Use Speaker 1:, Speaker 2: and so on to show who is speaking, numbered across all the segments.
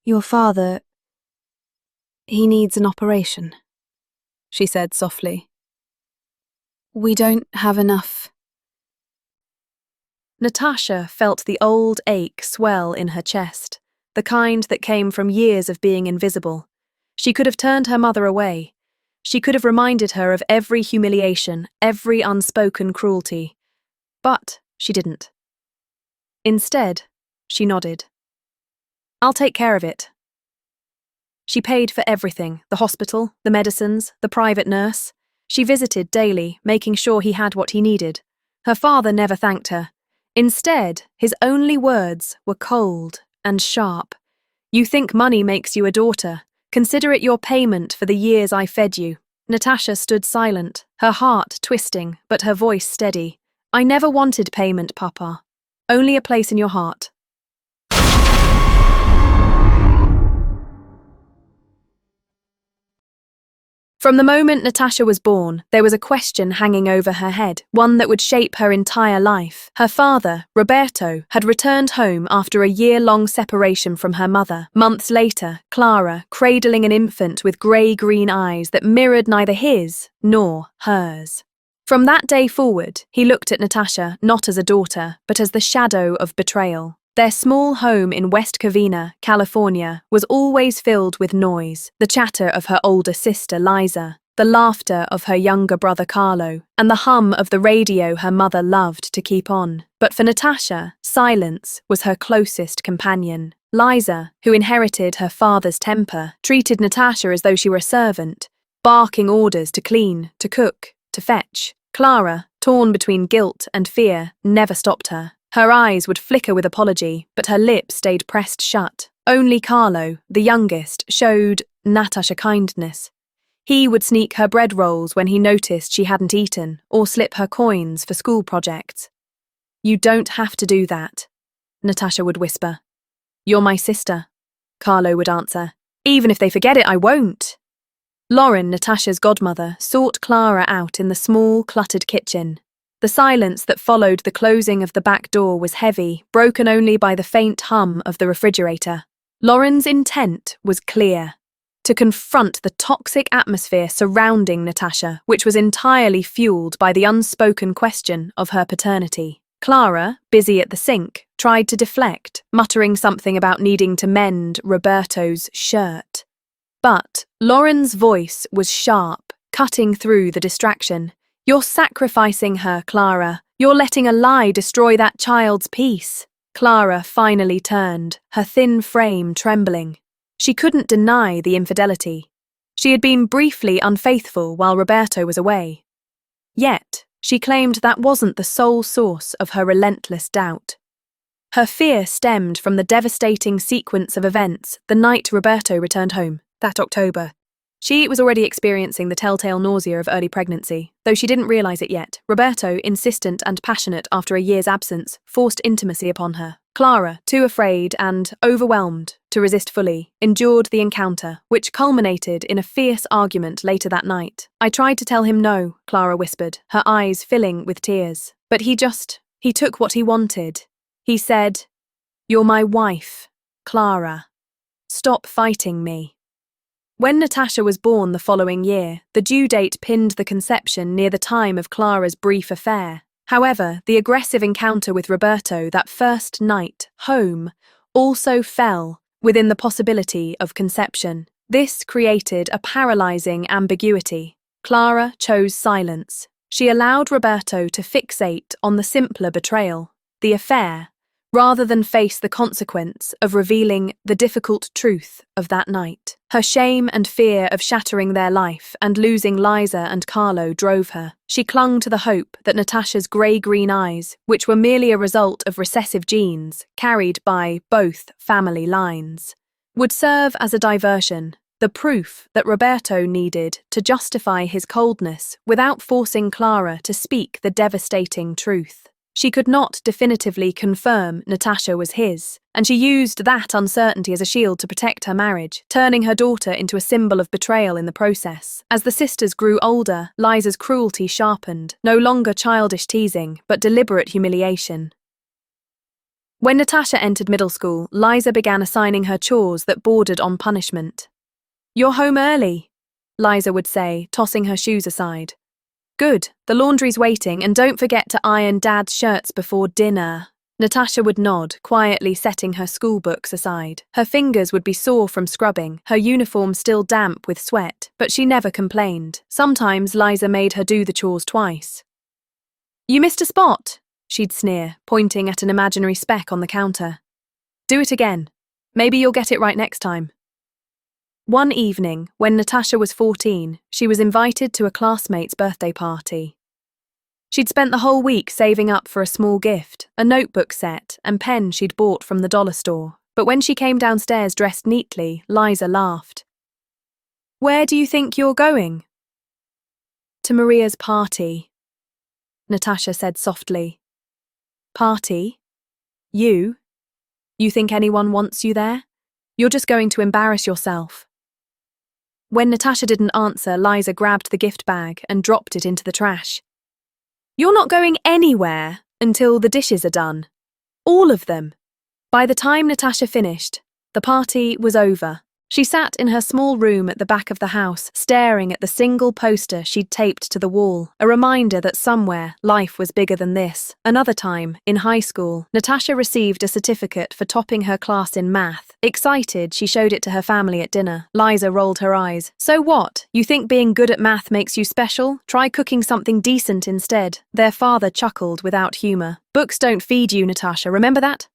Speaker 1: Your father, he needs an operation, she said softly. We don't have enough. Natasha felt the old ache swell in her chest, the kind that came from years of being invisible. She could have turned her mother away. She could have reminded her of every humiliation, every unspoken cruelty. But she didn't. Instead, she nodded. I'll take care of it. She paid for everything, the hospital, the medicines, the private nurse. She visited daily, making sure he had what he needed. Her father never thanked her. Instead, his only words were cold and sharp. You think money makes you a daughter. Consider it your payment for the years I fed you. Natasha stood silent, her heart twisting, but her voice steady. I never wanted payment, Papa. Only a place in your heart. From the moment Natasha was born, there was a question hanging over her head, one that would shape her entire life. Her father, Roberto, had returned home after a year-long separation from her mother. Months later, Clara, cradling an infant with grey-green eyes that mirrored neither his nor hers. From that day forward, he looked at Natasha not as a daughter, but as the shadow of betrayal. Their small home in West Covina, California, was always filled with noise, the chatter of her older sister Liza, the laughter of her younger brother Carlo, and the hum of the radio her mother loved to keep on. But for Natasha, silence was her closest companion. Liza, who inherited her father's temper, treated Natasha as though she were a servant, barking orders to clean, to cook, to fetch. Clara, torn between guilt and fear, never stopped her. Her eyes would flicker with apology, but her lips stayed pressed shut. Only Carlo, the youngest, showed Natasha kindness. He would sneak her bread rolls when he noticed she hadn't eaten, or slip her coins for school projects. You don't have to do that, Natasha would whisper. You're my sister, Carlo would answer. Even if they forget it, I won't. Lauren, Natasha's godmother, sought Clara out in the small, cluttered kitchen. The silence that followed the closing of the back door was heavy, broken only by the faint hum of the refrigerator. Lauren's intent was clear: to confront the toxic atmosphere surrounding Natasha, which was entirely fueled by the unspoken question of her paternity. Clara, busy at the sink, tried to deflect, muttering something about needing to mend Roberto's shirt. But Lauren's voice was sharp, cutting through the distraction. You're sacrificing her, Clara. You're letting a lie destroy that child's peace. Clara finally turned, her thin frame trembling. She couldn't deny the infidelity. She had been briefly unfaithful while Roberto was away. Yet, she claimed that wasn't the sole source of her relentless doubt. Her fear stemmed from the devastating sequence of events the night Roberto returned home, that October. She was already experiencing the telltale nausea of early pregnancy, though she didn't realise it yet. Roberto, insistent and passionate after a year's absence, forced intimacy upon her. Clara, too afraid and overwhelmed to resist fully, endured the encounter, which culminated in a fierce argument later that night. I tried to tell him no, Clara whispered, her eyes filling with tears. But he took what he wanted. He said, "You're my wife, Clara. Stop fighting me." When Natasha was born the following year, the due date pinned the conception near the time of Clara's brief affair. However, the aggressive encounter with Roberto that first night, home, also fell within the possibility of conception. This created a paralyzing ambiguity. Clara chose silence. She allowed Roberto to fixate on the simpler betrayal, the affair, rather than face the consequence of revealing the difficult truth of that night. Her shame and fear of shattering their life and losing Liza and Carlo drove her. She clung to the hope that Natasha's grey-green eyes, which were merely a result of recessive genes carried by both family lines, would serve as a diversion, the proof that Roberto needed to justify his coldness without forcing Clara to speak the devastating truth. She could not definitively confirm Natasha was his, and she used that uncertainty as a shield to protect her marriage, turning her daughter into a symbol of betrayal in the process. As the sisters grew older, Liza's cruelty sharpened, no longer childish teasing, but deliberate humiliation. When Natasha entered middle school, Liza began assigning her chores that bordered on punishment. "You're home early," Liza would say, tossing her shoes aside. "Good, the laundry's waiting, and don't forget to iron Dad's shirts before dinner." Natasha would nod, quietly setting her school books aside. Her fingers would be sore from scrubbing, her uniform still damp with sweat, but she never complained. Sometimes Liza made her do the chores twice. "You missed a spot," she'd sneer, pointing at an imaginary speck on the counter. "Do it again. Maybe you'll get it right next time." One evening, when Natasha was 14, she was invited to a classmate's birthday party. She'd spent the whole week saving up for a small gift, a notebook set and pen she'd bought from the dollar store. But when she came downstairs dressed neatly, Liza laughed. "Where do you think you're going?" "To Maria's party," Natasha said softly. "Party? You? You think anyone wants you there? You're just going to embarrass yourself." When Natasha didn't answer, Liza grabbed the gift bag and dropped it into the trash. "You're not going anywhere until the dishes are done. All of them." By the time Natasha finished, the party was over. She sat in her small room at the back of the house, staring at the single poster she'd taped to the wall, a reminder that somewhere life was bigger than this. Another time, in high school, Natasha received a certificate for topping her class in math. Excited, she showed it to her family at dinner. Liza rolled her eyes. "So what? You think being good at math makes you special? Try cooking something decent instead." Their father chuckled without humor. "Books don't feed you, Natasha, remember that?"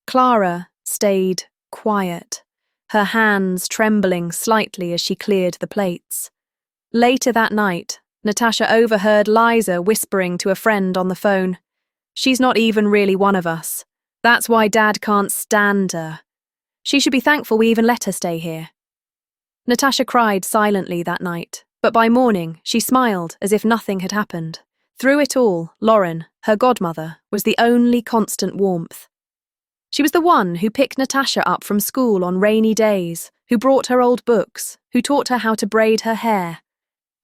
Speaker 1: Clara stayed quiet, her hands trembling slightly as she cleared the plates. Later that night, Natasha overheard Liza whispering to a friend on the phone, "She's not even really one of us. That's why Dad can't stand her. She should be thankful we even let her stay here." Natasha cried silently that night, but by morning she smiled as if nothing had happened. Through it all, Lauren, her godmother, was the only constant warmth. She was the one who picked Natasha up from school on rainy days, who brought her old books, who taught her how to braid her hair.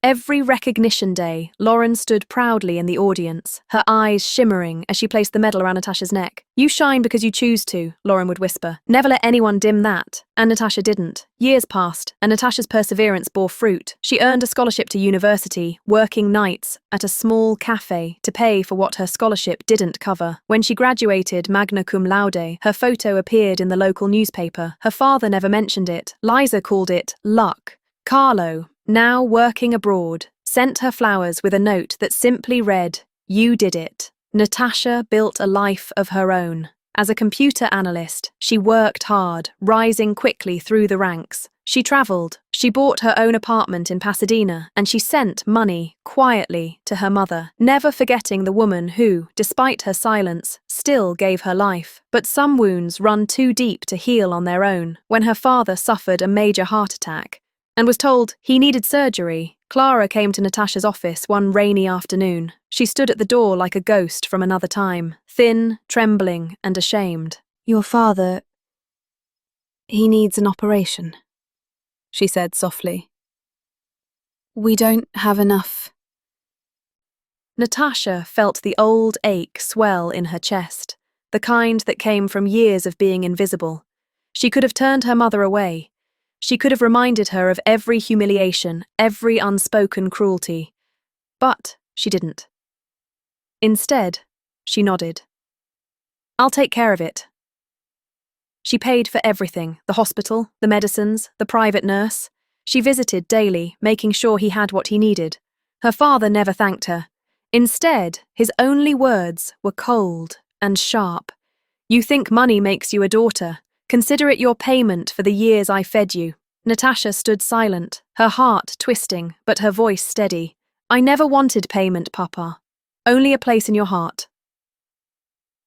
Speaker 1: Every recognition day, Lauren stood proudly in the audience, her eyes shimmering as she placed the medal around Natasha's neck. "You shine because you choose to," Lauren would whisper. "Never let anyone dim that." And Natasha didn't. Years passed, and Natasha's perseverance bore fruit. She earned a scholarship to university, working nights at a small cafe to pay for what her scholarship didn't cover. When she graduated magna cum laude, her photo appeared in the local newspaper. Her father never mentioned it. Liza called it luck. Carlo, now working abroad, sent her flowers with a note that simply read, "You did it." Natasha built a life of her own. As a computer analyst, she worked hard, rising quickly through the ranks. She travelled, she bought her own apartment in Pasadena, and she sent money, quietly, to her mother, never forgetting the woman who, despite her silence, still gave her life. But some wounds run too deep to heal on their own. When her father suffered a major heart attack, and was told he needed surgery, Clara came to Natasha's office one rainy afternoon. She stood at the door like a ghost from another time, thin, trembling, and ashamed. "Your father, he needs an operation," she said softly. "We don't have enough." Natasha felt the old ache swell in her chest, the kind that came from years of being invisible. She could have turned her mother away. She could have reminded her of every humiliation, every unspoken cruelty. But she didn't. Instead, she nodded. "I'll take care of it." She paid for everything, the hospital, the medicines, the private nurse. She visited daily, making sure he had what he needed. Her father never thanked her. Instead, his only words were cold and sharp. "You think money makes you a daughter. Consider it your payment for the years I fed you." Natasha stood silent, her heart twisting, but her voice steady. "I never wanted payment, Papa. Only a place in your heart."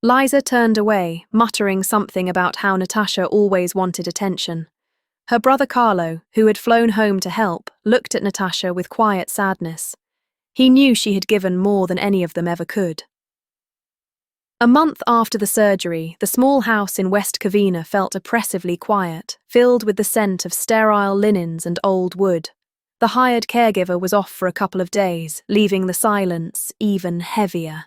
Speaker 1: Liza turned away, muttering something about how Natasha always wanted attention. Her brother Carlo, who had flown home to help, looked at Natasha with quiet sadness. He knew she had given more than any of them ever could. A month after the surgery, the small house in West Covina felt oppressively quiet, filled with the scent of sterile linens and old wood. The hired caregiver was off for a couple of days, leaving the silence even heavier.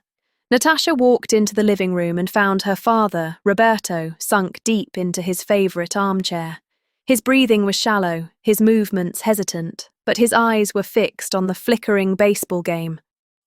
Speaker 1: Natasha walked into the living room and found her father, Roberto, sunk deep into his favourite armchair. His breathing was shallow, his movements hesitant, but his eyes were fixed on the flickering baseball game,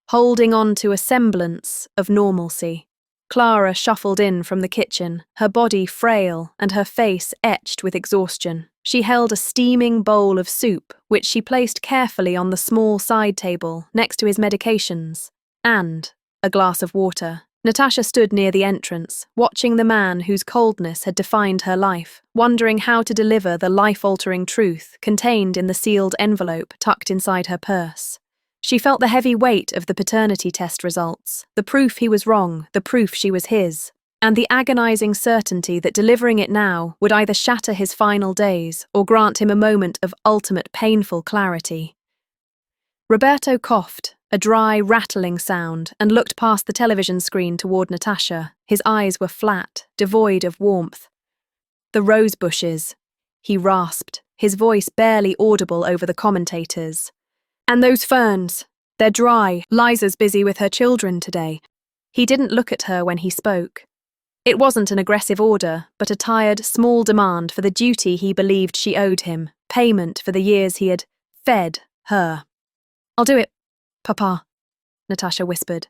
Speaker 1: holding on to a semblance of normalcy. Clara shuffled in from the kitchen, her body frail and her face etched with exhaustion. She held a steaming bowl of soup, which she placed carefully on the small side table next to his medications, and a glass of water. Natasha stood near the entrance, watching the man whose coldness had defined her life, wondering how to deliver the life-altering truth contained in the sealed envelope tucked inside her purse. She felt the heavy weight of the paternity test results, the proof he was wrong, the proof she was his, and the agonizing certainty that delivering it now would either shatter his final days or grant him a moment of ultimate painful clarity. Roberto coughed, a dry, rattling sound, and looked past the television screen toward Natasha. His eyes were flat, devoid of warmth. "The rose bushes," he rasped, his voice barely audible over the commentators. "And those ferns, they're dry. Liza's busy with her children today." He didn't look at her when he spoke. It wasn't an aggressive order, but a tired, small demand for the duty he believed she owed him, payment for the years he had fed her. "I'll do it, Papa," Natasha whispered.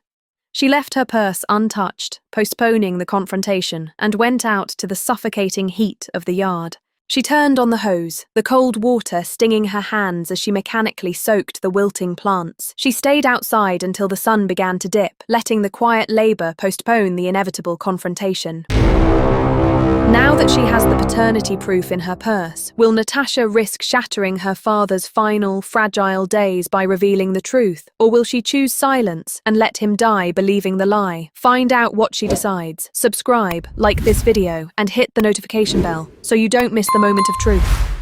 Speaker 1: She left her purse untouched, postponing the confrontation, and went out to the suffocating heat of the yard. She turned on the hose, the cold water stinging her hands as she mechanically soaked the wilting plants. She stayed outside until the sun began to dip, letting the quiet labor postpone the inevitable confrontation. Now that she has the paternity proof in her purse, will Natasha risk shattering her father's final, fragile days by revealing the truth, or will she choose silence and let him die believing the lie? Find out what she decides. Subscribe, like this video, and hit the notification bell so you don't miss the moment of truth.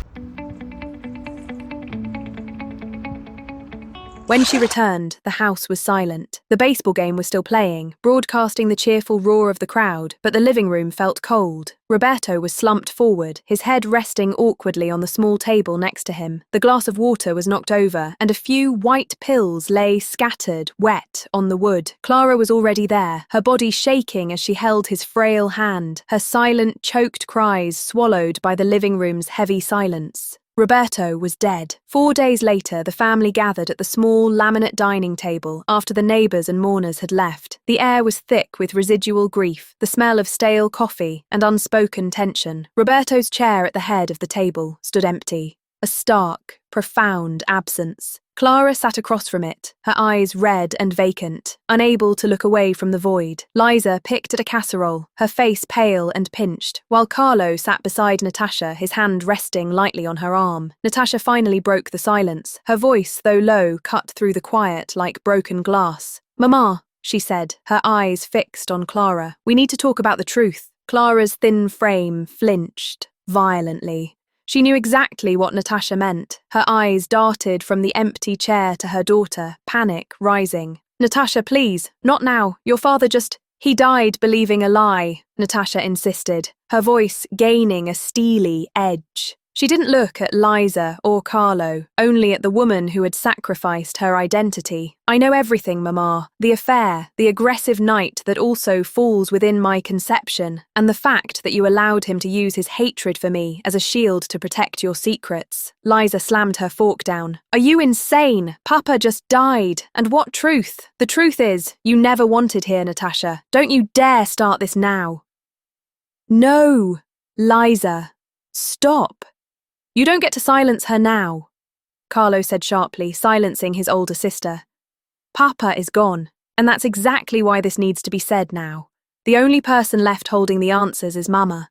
Speaker 1: When she returned, the house was silent. The baseball game was still playing, broadcasting the cheerful roar of the crowd, but the living room felt cold. Roberto was slumped forward, his head resting awkwardly on the small table next to him. The glass of water was knocked over, and a few white pills lay scattered, wet, on the wood. Clara was already there, her body shaking as she held his frail hand, her silent, choked cries swallowed by the living room's heavy silence. Roberto was dead. 4 days later, the family gathered at the small laminate dining table after the neighbours and mourners had left. The air was thick with residual grief, the smell of stale coffee, and unspoken tension. Roberto's chair at the head of the table stood empty. A stark, profound absence. Clara sat across from it, her eyes red and vacant, unable to look away from the void. Liza picked at a casserole, her face pale and pinched, while Carlo sat beside Natasha, his hand resting lightly on her arm. Natasha finally broke the silence. Her voice, though low, cut through the quiet like broken glass. "Mama," she said, her eyes fixed on Clara. "We need to talk about the truth." Clara's thin frame flinched violently. She knew exactly what Natasha meant. Her eyes darted from the empty chair to her daughter, panic rising. "Natasha, please, not now. Your father he died believing a lie," Natasha insisted, her voice gaining a steely edge. She didn't look at Liza or Carlo, only at the woman who had sacrificed her identity. "I know everything, Mama. The affair, the aggressive night that also falls within my conception, and the fact that you allowed him to use his hatred for me as a shield to protect your secrets." Liza slammed her fork down. "Are you insane? Papa just died. And what truth? The truth is, you never wanted here, Natasha. Don't you dare start this now." "No, Liza. Stop. You don't get to silence her now," Carlo said sharply, silencing his older sister. "Papa is gone, and that's exactly why this needs to be said now. The only person left holding the answers is Mama."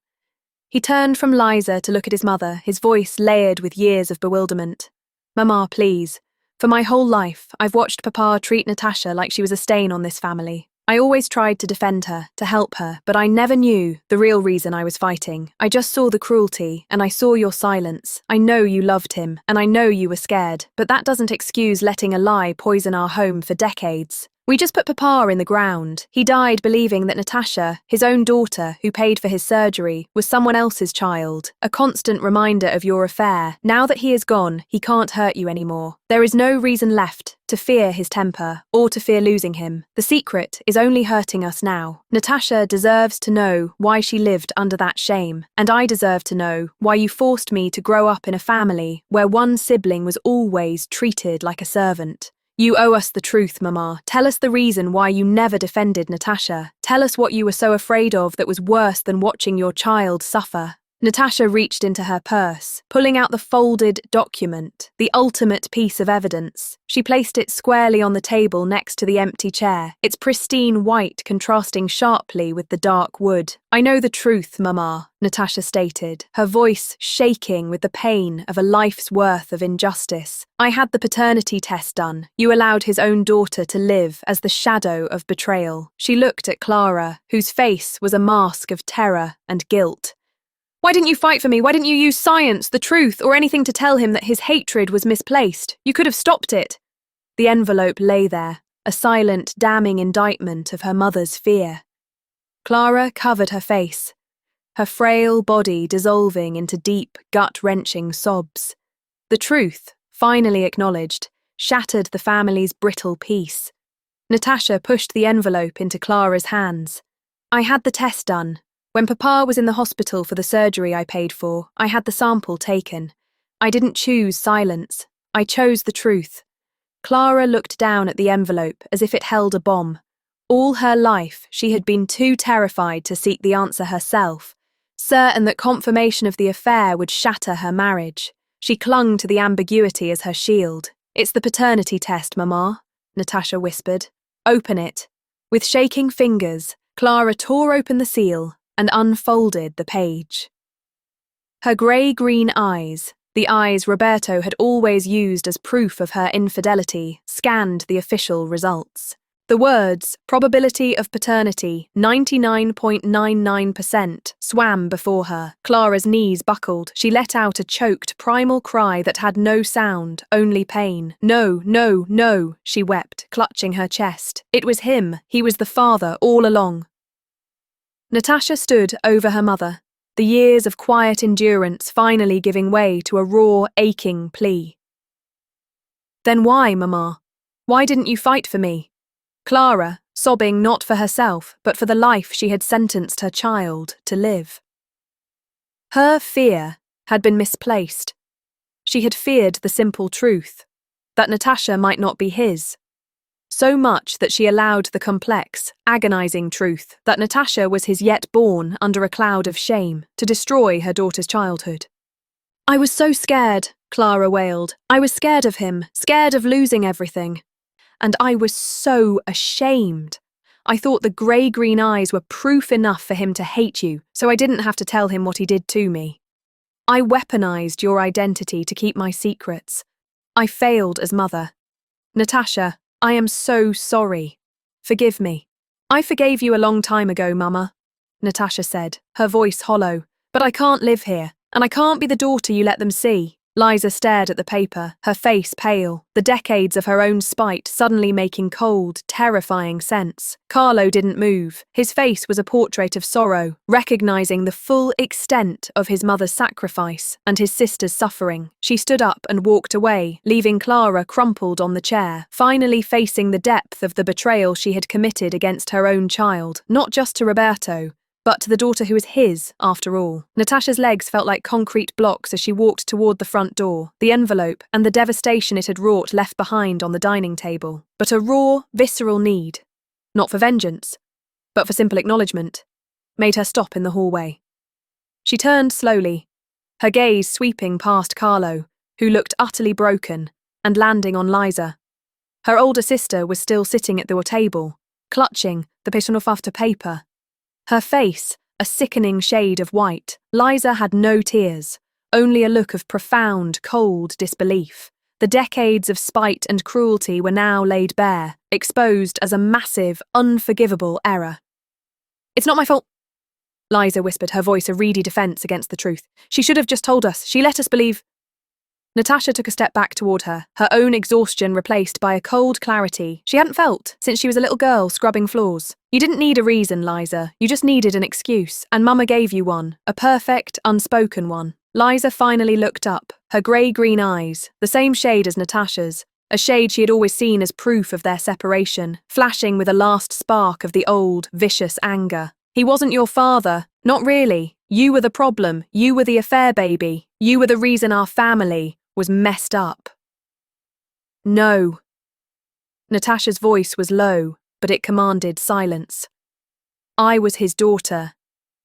Speaker 1: He turned from Liza to look at his mother, his voice layered with years of bewilderment. "Mama, please. For my whole life, I've watched Papa treat Natasha like she was a stain on this family. I always tried to defend her, to help her, but I never knew the real reason I was fighting. I just saw the cruelty, and I saw your silence. I know you loved him, and I know you were scared, but that doesn't excuse letting a lie poison our home for decades." We just put Papa in the ground. He died believing that Natasha, his own daughter, who paid for his surgery, was someone else's child. A constant reminder of your affair. Now that he is gone, he can't hurt you anymore. There is no reason left to fear his temper or to fear losing him. The secret is only hurting us now. Natasha deserves to know why she lived under that shame, and I deserve to know why you forced me to grow up in a family where one sibling was always treated like a servant. You owe us the truth, Mama. Tell us the reason why you never defended Natasha. Tell us what you were so afraid of that was worse than watching your child suffer. Natasha reached into her purse, pulling out the folded document, the ultimate piece of evidence. She placed it squarely on the table next to the empty chair, its pristine white contrasting sharply with the dark wood. I know the truth, Mama, Natasha stated, her voice shaking with the pain of a life's worth of injustice. I had the paternity test done. You allowed his own daughter to live as the shadow of betrayal. She looked at Clara, whose face was a mask of terror and guilt. Why didn't you fight for me? Why didn't you use science, the truth, or anything to tell him that his hatred was misplaced? You could have stopped it. The envelope lay there, a silent, damning indictment of her mother's fear. Clara covered her face, her frail body dissolving into deep, gut-wrenching sobs. The truth, finally acknowledged, shattered the family's brittle peace. Natasha pushed the envelope into Clara's hands. I had the test done. When Papa was in the hospital for the surgery I paid for, I had the sample taken. I didn't choose silence. I chose the truth. Clara looked down at the envelope as if it held a bomb. All her life, she had been too terrified to seek the answer herself, certain that confirmation of the affair would shatter her marriage. She clung to the ambiguity as her shield. It's the paternity test, Mama, Natasha whispered. Open it. With shaking fingers, Clara tore open the seal and unfolded the page. Her grey-green eyes, the eyes Roberto had always used as proof of her infidelity, scanned the official results. The words, probability of paternity, 99.99%, swam before her. Clara's knees buckled. She let out a choked, primal cry that had no sound, only pain. No, no, no, she wept, clutching her chest. It was him. He was the father all along. Natasha stood over her mother, the years of quiet endurance finally giving way to a raw, aching plea. Then why, Mama? Why didn't you fight for me? Clara, sobbing not for herself, but for the life she had sentenced her child to live. Her fear had been misplaced. She had feared the simple truth, that Natasha might not be his. So much that she allowed the complex, agonizing truth that Natasha was his yet born under a cloud of shame to destroy her daughter's childhood. I was so scared, Clara wailed. I was scared of him, scared of losing everything. And I was so ashamed. I thought the grey-green eyes were proof enough for him to hate you, so I didn't have to tell him what he did to me. I weaponized your identity to keep my secrets. I failed as mother. Natasha, I am so sorry. Forgive me. I forgave you a long time ago, Mama, Natasha said, her voice hollow. But I can't live here, and I can't be the daughter you let them see. Liza stared at the paper, her face pale, the decades of her own spite suddenly making cold, terrifying sense. Carlo didn't move. His face was a portrait of sorrow, recognizing the full extent of his mother's sacrifice and his sister's suffering. She stood up and walked away, leaving Clara crumpled on the chair, finally facing the depth of the betrayal she had committed against her own child, not just to Roberto, but to the daughter who was his, after all. Natasha's legs felt like concrete blocks as she walked toward the front door, the envelope and the devastation it had wrought left behind on the dining table. But a raw, visceral need, not for vengeance, but for simple acknowledgement, made her stop in the hallway. She turned slowly, her gaze sweeping past Carlo, who looked utterly broken, and landing on Liza. Her older sister was still sitting at the table, clutching the after paper. Her face, a sickening shade of white. Liza had no tears, only a look of profound, cold disbelief. The decades of spite and cruelty were now laid bare, exposed as a massive, unforgivable error. It's not my fault, Liza whispered, her voice a reedy defense against the truth. She should have just told us. She let us believe. Natasha took a step back toward her, her own exhaustion replaced by a cold clarity she hadn't felt since she was a little girl scrubbing floors. You didn't need a reason, Liza. You just needed an excuse, and Mama gave you one, a perfect, unspoken one. Liza finally looked up, her grey-green eyes, the same shade as Natasha's, a shade she had always seen as proof of their separation, flashing with a last spark of the old, vicious anger. He wasn't your father. Not really. You were the problem. You were the affair baby. You were the reason our family was messed up. No. Natasha's voice was low, but it commanded silence. I was his daughter,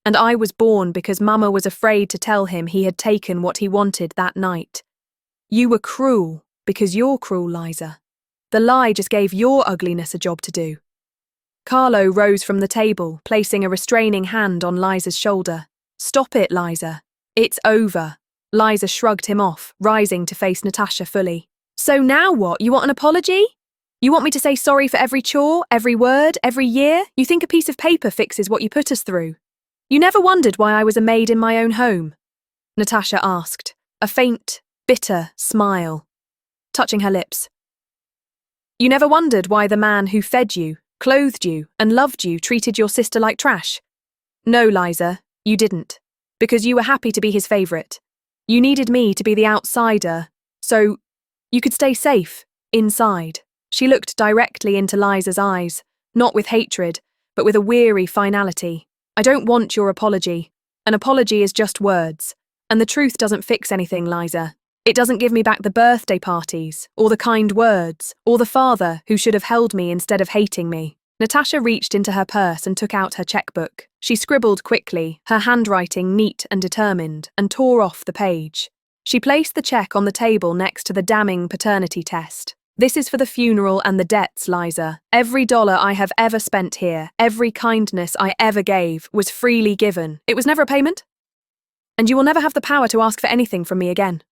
Speaker 1: and I was born because Mama was afraid to tell him he had taken what he wanted that night. You were cruel because you're cruel, Liza. The lie just gave your ugliness a job to do. Carlo rose from the table, placing a restraining hand on Liza's shoulder. Stop it, Liza. It's over. Liza shrugged him off, rising to face Natasha fully. So now what? You want an apology? You want me to say sorry for every chore, every word, every year? You think a piece of paper fixes what you put us through? You never wondered why I was a maid in my own home? Natasha asked, a faint, bitter smile touching her lips. You never wondered why the man who fed you, clothed you, and loved you treated your sister like trash? No, Liza, you didn't. Because you were happy to be his favourite. You needed me to be the outsider, so you could stay safe, inside. She looked directly into Liza's eyes, not with hatred, but with a weary finality. I don't want your apology. An apology is just words, and the truth doesn't fix anything, Liza. It doesn't give me back the birthday parties, or the kind words, or the father who should have held me instead of hating me. Natasha reached into her purse and took out her checkbook. She scribbled quickly, her handwriting neat and determined, and tore off the page. She placed the check on the table next to the damning paternity test. This is for the funeral and the debts, Liza. Every dollar I have ever spent here, every kindness I ever gave, was freely given. It was never a payment. And you will never have the power to ask for anything from me again.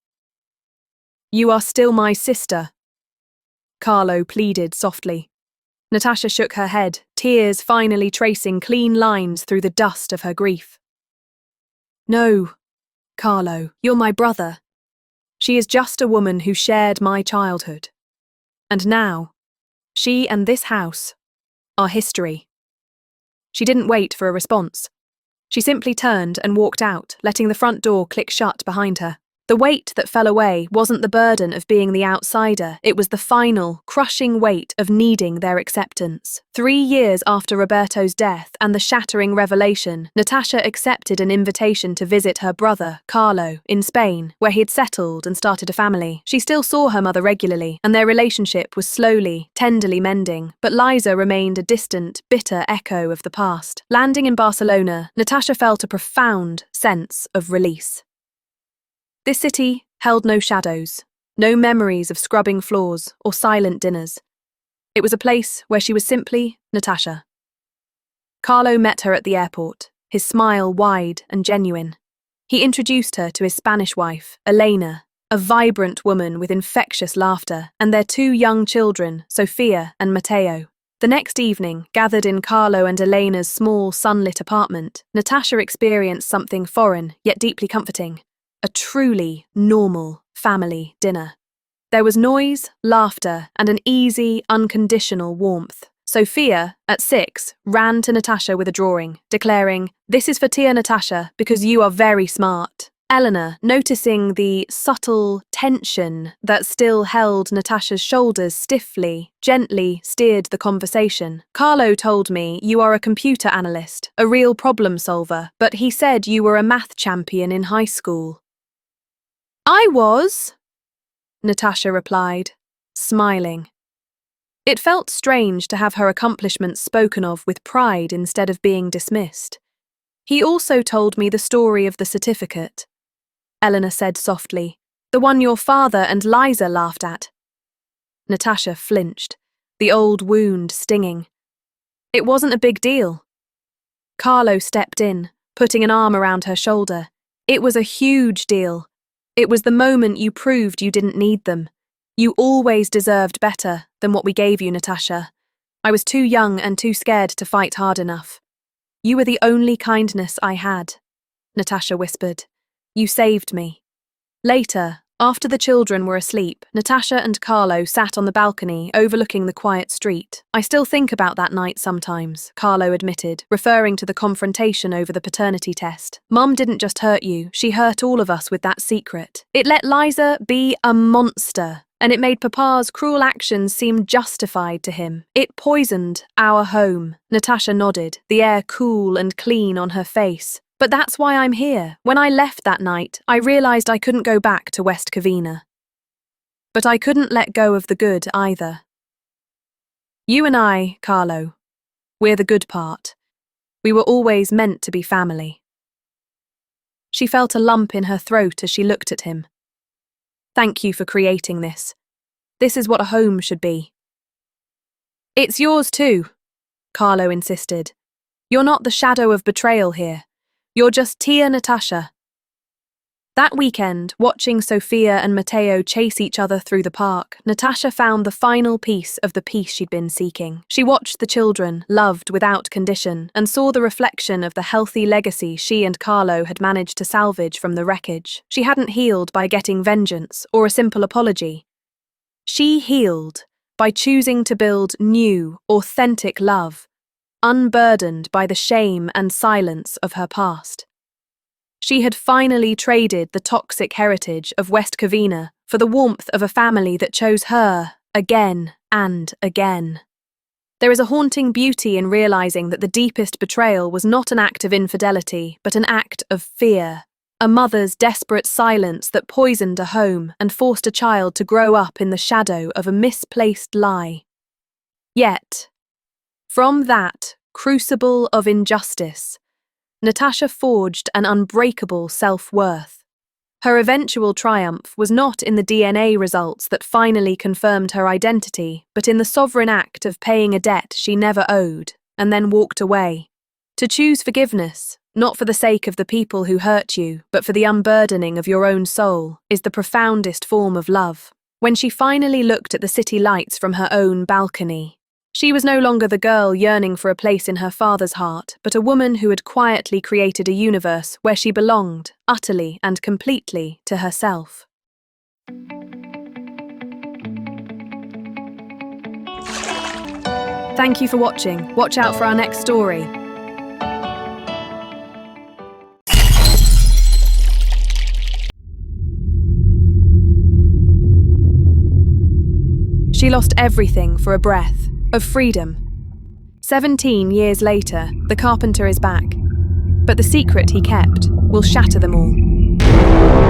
Speaker 1: You are still my sister, Carlo pleaded softly. Natasha shook her head, tears finally tracing clean lines through the dust of her grief. No, Carlo, you're my brother. She is just a woman who shared my childhood. And now, she and this house are history. She didn't wait for a response. She simply turned and walked out, letting the front door click shut behind her. The weight that fell away wasn't the burden of being the outsider, it was the final, crushing weight of needing their acceptance. 3 years after Roberto's death and the shattering revelation, Natasha accepted an invitation to visit her brother, Carlo, in Spain, where he had settled and started a family. She still saw her mother regularly, and their relationship was slowly, tenderly mending, but Liza remained a distant, bitter echo of the past. Landing in Barcelona, Natasha felt a profound sense of release. This city held no shadows, no memories of scrubbing floors or silent dinners. It was a place where she was simply Natasha. Carlo met her at the airport, his smile wide and genuine. He introduced her to his Spanish wife, Elena, a vibrant woman with infectious laughter, and their 2 young children, Sofia and Matteo. The next evening, gathered in Carlo and Elena's small, sunlit apartment, Natasha experienced something foreign yet deeply comforting. A truly normal family dinner. There was noise, laughter, and an easy, unconditional warmth. Sophia, at 6, ran to Natasha with a drawing, declaring, "This is for Tia Natasha, because you are very smart." Eleanor, noticing the subtle tension that still held Natasha's shoulders stiffly, gently steered the conversation. "Carlo told me you are a computer analyst, a real problem solver, but he said you were a math champion in high school." "I was," Natasha replied, smiling. It felt strange to have her accomplishments spoken of with pride instead of being dismissed. "He also told me the story of the certificate," Eleanor said softly, "the one your father and Liza laughed at." Natasha flinched, the old wound stinging. It wasn't a big deal. Carlo stepped in, putting an arm around her shoulder. It was a huge deal. It was the moment you proved you didn't need them. You always deserved better than what we gave you, Natasha. I was too young and too scared to fight hard enough. You were the only kindness I had, Natasha whispered. You saved me. Later, After the children were asleep, Natasha and Carlo sat on the balcony overlooking the quiet street. "I still think about that night sometimes," Carlo admitted, referring to the confrontation over the paternity test. "Mum didn't just hurt you, she hurt all of us with that secret. It let Liza be a monster, and it made Papa's cruel actions seem justified to him. It poisoned our home." Natasha nodded, the air cool and clean on her face. "But that's why I'm here. When I left that night, I realized I couldn't go back to West Covina. But I couldn't let go of the good either. You and I, Carlo, we're the good part. We were always meant to be family." She felt a lump in her throat as she looked at him. "Thank you for creating this. This is what a home should be." "It's yours too," Carlo insisted. "You're not the shadow of betrayal here. You're just Tia Natasha." That weekend, watching Sofia and Matteo chase each other through the park, Natasha found the final piece of the peace she'd been seeking. She watched the children, loved without condition, and saw the reflection of the healthy legacy she and Carlo had managed to salvage from the wreckage. She hadn't healed by getting vengeance or a simple apology. She healed by choosing to build new, authentic love, unburdened by the shame and silence of her past. She had finally traded the toxic heritage of West Covina for the warmth of a family that chose her again and again. There is a haunting beauty in realizing that the deepest betrayal was not an act of infidelity, but an act of fear. A mother's desperate silence that poisoned a home and forced a child to grow up in the shadow of a misplaced lie. Yet, from that crucible of injustice, Natasha forged an unbreakable self-worth. Her eventual triumph was not in the DNA results that finally confirmed her identity, but in the sovereign act of paying a debt she never owed, and then walked away. To choose forgiveness, not for the sake of the people who hurt you, but for the unburdening of your own soul, is the profoundest form of love. When she finally looked at the city lights from her own balcony, she was no longer the girl yearning for a place in her father's heart, but a woman who had quietly created a universe where she belonged, utterly and completely, to herself. Thank you for watching. Watch out for our next story. She lost everything for a breath of freedom. 17 years later, the carpenter is back. But the secret he kept will shatter them all.